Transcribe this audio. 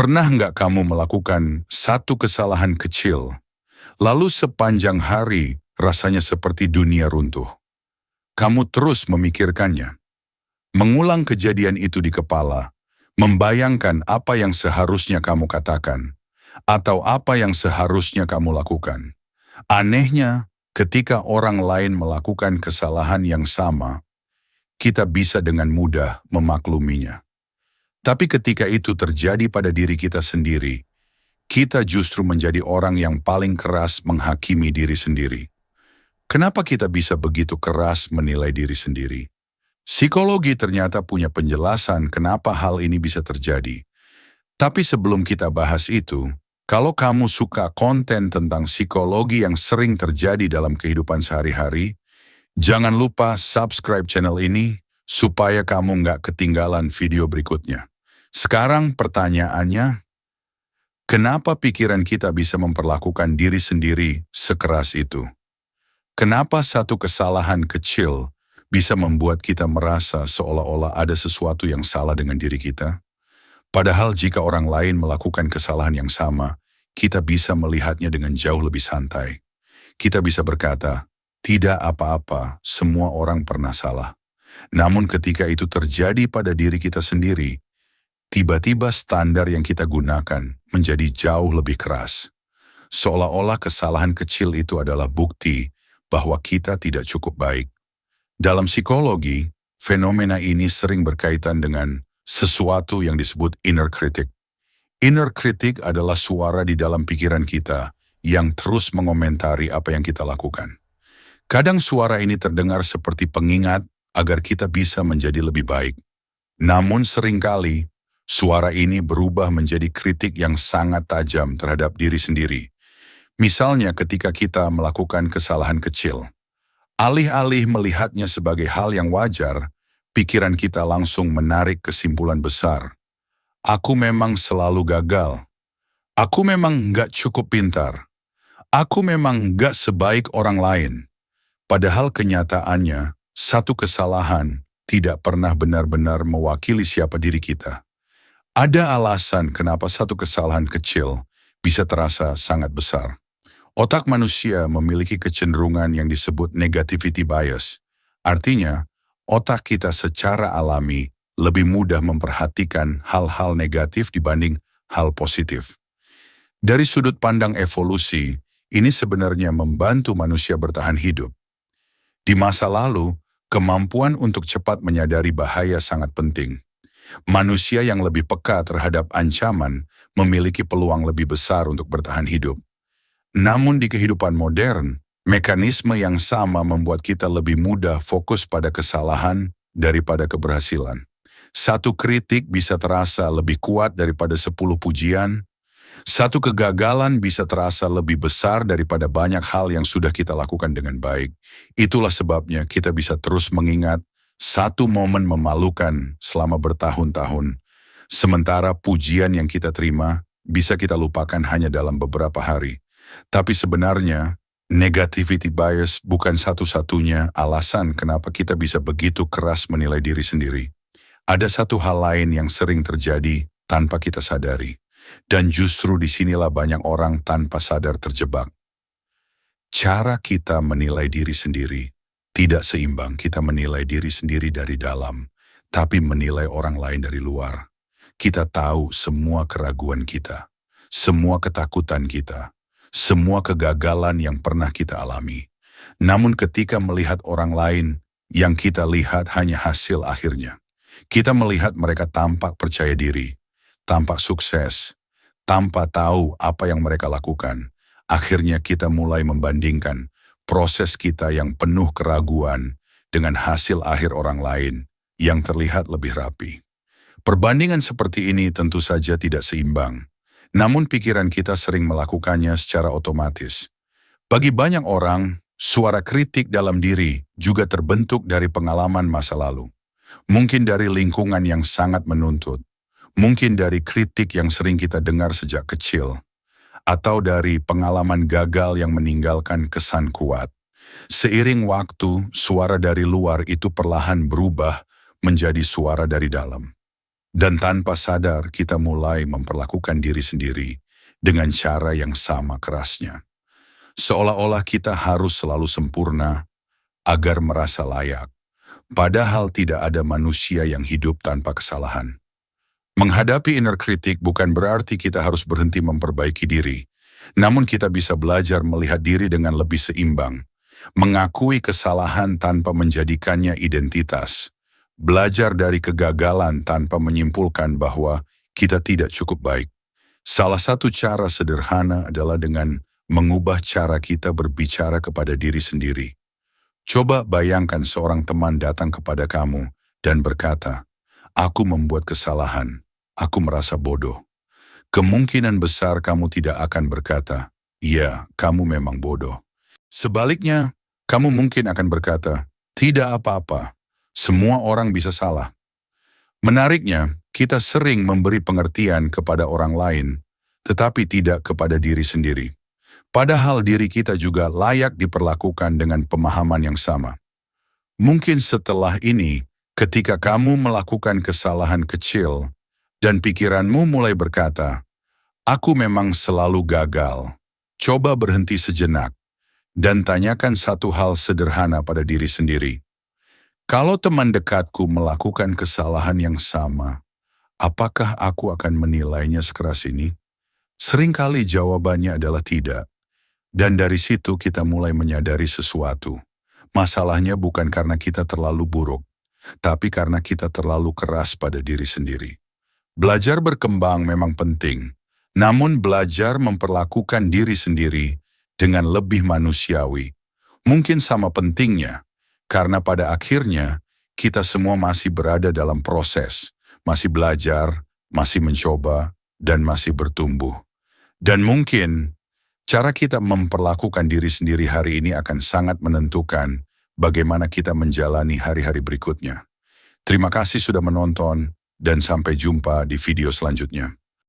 Pernah nggak kamu melakukan satu kesalahan kecil, lalu sepanjang hari rasanya seperti dunia runtuh? Kamu terus memikirkannya, mengulang kejadian itu di kepala, membayangkan apa yang seharusnya kamu katakan, atau apa yang seharusnya kamu lakukan. Anehnya, ketika orang lain melakukan kesalahan yang sama, kita bisa dengan mudah memakluminya. Tapi ketika itu terjadi pada diri kita sendiri, kita justru menjadi orang yang paling keras menghakimi diri sendiri. Kenapa kita bisa begitu keras menilai diri sendiri? Psikologi ternyata punya penjelasan kenapa hal ini bisa terjadi. Tapi sebelum kita bahas itu, kalau kamu suka konten tentang psikologi yang sering terjadi dalam kehidupan sehari-hari, jangan lupa subscribe channel ini supaya kamu nggak ketinggalan video berikutnya. Sekarang pertanyaannya, kenapa pikiran kita bisa memperlakukan diri sendiri sekeras itu? Kenapa satu kesalahan kecil bisa membuat kita merasa seolah-olah ada sesuatu yang salah dengan diri kita? Padahal jika orang lain melakukan kesalahan yang sama, kita bisa melihatnya dengan jauh lebih santai. Kita bisa berkata, tidak apa-apa, semua orang pernah salah. Namun ketika itu terjadi pada diri kita sendiri, tiba-tiba standar yang kita gunakan menjadi jauh lebih keras. Seolah-olah kesalahan kecil itu adalah bukti bahwa kita tidak cukup baik. Dalam psikologi, fenomena ini sering berkaitan dengan sesuatu yang disebut inner critic. Inner critic adalah suara di dalam pikiran kita yang terus mengomentari apa yang kita lakukan. Kadang suara ini terdengar seperti pengingat agar kita bisa menjadi lebih baik. Namun seringkali, suara ini berubah menjadi kritik yang sangat tajam terhadap diri sendiri. Misalnya ketika kita melakukan kesalahan kecil, alih-alih melihatnya sebagai hal yang wajar, pikiran kita langsung menarik kesimpulan besar. Aku memang selalu gagal. Aku memang nggak cukup pintar. Aku memang nggak sebaik orang lain. Padahal kenyataannya, satu kesalahan tidak pernah benar-benar mewakili siapa diri kita. Ada alasan kenapa satu kesalahan kecil bisa terasa sangat besar. Otak manusia memiliki kecenderungan yang disebut negativity bias. Artinya, otak kita secara alami lebih mudah memperhatikan hal-hal negatif dibanding hal positif. Dari sudut pandang evolusi, ini sebenarnya membantu manusia bertahan hidup. Di masa lalu, kemampuan untuk cepat menyadari bahaya sangat penting. Manusia yang lebih peka terhadap ancaman memiliki peluang lebih besar untuk bertahan hidup. Namun di kehidupan modern, mekanisme yang sama membuat kita lebih mudah fokus pada kesalahan daripada keberhasilan. Satu kritik bisa terasa lebih kuat daripada 10 pujian. Satu kegagalan bisa terasa lebih besar daripada banyak hal yang sudah kita lakukan dengan baik. Itulah sebabnya kita bisa terus mengingat satu momen memalukan selama bertahun-tahun. Sementara pujian yang kita terima bisa kita lupakan hanya dalam beberapa hari. Tapi sebenarnya, negativity bias bukan satu-satunya alasan kenapa kita bisa begitu keras menilai diri sendiri. Ada satu hal lain yang sering terjadi tanpa kita sadari. Dan justru disinilah banyak orang tanpa sadar terjebak. Cara kita menilai diri sendiri tidak seimbang. Kita menilai diri sendiri dari dalam, tapi menilai orang lain dari luar. Kita tahu semua keraguan kita, semua ketakutan kita, semua kegagalan yang pernah kita alami. Namun ketika melihat orang lain, yang kita lihat hanya hasil akhirnya. Kita melihat mereka tampak percaya diri, tampak sukses, tanpa tahu apa yang mereka lakukan. Akhirnya kita mulai membandingkan proses kita yang penuh keraguan dengan hasil akhir orang lain yang terlihat lebih rapi. Perbandingan seperti ini tentu saja tidak seimbang. Namun pikiran kita sering melakukannya secara otomatis. Bagi banyak orang, suara kritik dalam diri juga terbentuk dari pengalaman masa lalu. Mungkin dari lingkungan yang sangat menuntut. Mungkin dari kritik yang sering kita dengar sejak kecil. Atau dari pengalaman gagal yang meninggalkan kesan kuat. Seiring waktu, suara dari luar itu perlahan berubah menjadi suara dari dalam. Dan tanpa sadar kita mulai memperlakukan diri sendiri dengan cara yang sama kerasnya. Seolah-olah kita harus selalu sempurna agar merasa layak. Padahal tidak ada manusia yang hidup tanpa kesalahan. Menghadapi inner critic bukan berarti kita harus berhenti memperbaiki diri. Namun kita bisa belajar melihat diri dengan lebih seimbang. Mengakui kesalahan tanpa menjadikannya identitas. Belajar dari kegagalan tanpa menyimpulkan bahwa kita tidak cukup baik. Salah satu cara sederhana adalah dengan mengubah cara kita berbicara kepada diri sendiri. Coba bayangkan seorang teman datang kepada kamu dan berkata, "Aku membuat kesalahan, aku merasa bodoh." Kemungkinan besar kamu tidak akan berkata, "Iya, kamu memang bodoh." Sebaliknya, kamu mungkin akan berkata, "Tidak apa-apa, semua orang bisa salah." Menariknya, kita sering memberi pengertian kepada orang lain, tetapi tidak kepada diri sendiri. Padahal diri kita juga layak diperlakukan dengan pemahaman yang sama. Mungkin setelah ini, ketika kamu melakukan kesalahan kecil, dan pikiranmu mulai berkata, "Aku memang selalu gagal." Coba berhenti sejenak, dan tanyakan satu hal sederhana pada diri sendiri. Kalau teman dekatku melakukan kesalahan yang sama, apakah aku akan menilainya sekeras ini? Seringkali jawabannya adalah tidak. Dan dari situ kita mulai menyadari sesuatu. Masalahnya bukan karena kita terlalu buruk, tapi karena kita terlalu keras pada diri sendiri. Belajar berkembang memang penting, namun belajar memperlakukan diri sendiri dengan lebih manusiawi mungkin sama pentingnya, karena pada akhirnya kita semua masih berada dalam proses, masih belajar, masih mencoba, dan masih bertumbuh. Dan mungkin cara kita memperlakukan diri sendiri hari ini akan sangat menentukan bagaimana kita menjalani hari-hari berikutnya. Terima kasih sudah menonton, dan sampai jumpa di video selanjutnya.